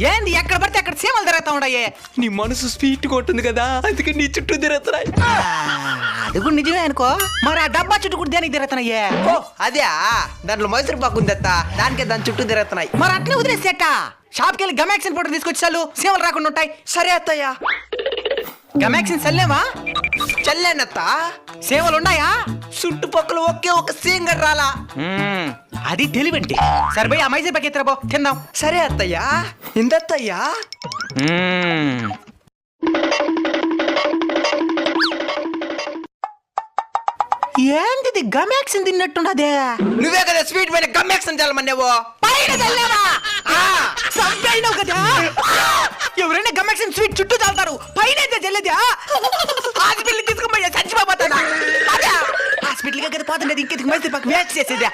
ఏంది ఎక్కడ పడితే అక్కడ సీమలు తిరుగుతా ఉన్నాయే. నీ మనసు స్వీట్ కొట్టుంది కదా, అందుకే నీ చుట్టూ తిరుగుతున్నాయి. అది కూడా నిజమే అనుకో. మరి ఆ డబ్బా చుట్టూ కూడా దేనికి తిరుగుతున్నాయే? ఓ అదే, దాంట్లో మైసూర్ పాకు ఉంది అత్త, దానికే దాని చుట్టూ తిరుగుతున్నాయి. మరి అట్లే వదిలేసేట. షాప్కి వెళ్ళి గమాక్సిన్ పౌడర్ తీసుకొచ్చి చాలు, సీమలు రాకుండా ఉంటాయి. సరే అత్తయ్య. గమాక్సిన్ చల్లేవా? చల్లానత్త. సేవలు ఉన్నాయా? చుట్టుపక్కల ఒకే ఒక సీంగర్ రాలా. అది తెలివంటే. సరే పోయి ఆ మైసూర్ పాకు ఎత్తురా పో, తిందాం. సరే అత్తయ్య. ఇందత్తయ్య. ఏంటిది గమాక్సిన్ తిన్నట్టున్నదే? నువ్వే కదా స్వీట్ పైన గమ్మెక్షన్ చల్లమన్నావు. పైన చల్లావా? చంపేయను కదా. ఎవరైనా గమాక్సిన్ స్వీట్ చుట్టూ చల్లుతారు, పైన చల్లదా? హాస్పిటల్ తీసుకుపోయా చచ్చిపోతాడా? హాస్పిటల్గా కదా పోతుండేది, ఇంకెందుకు మైసూర్ పాకు వేస్ట్ చేసేదా?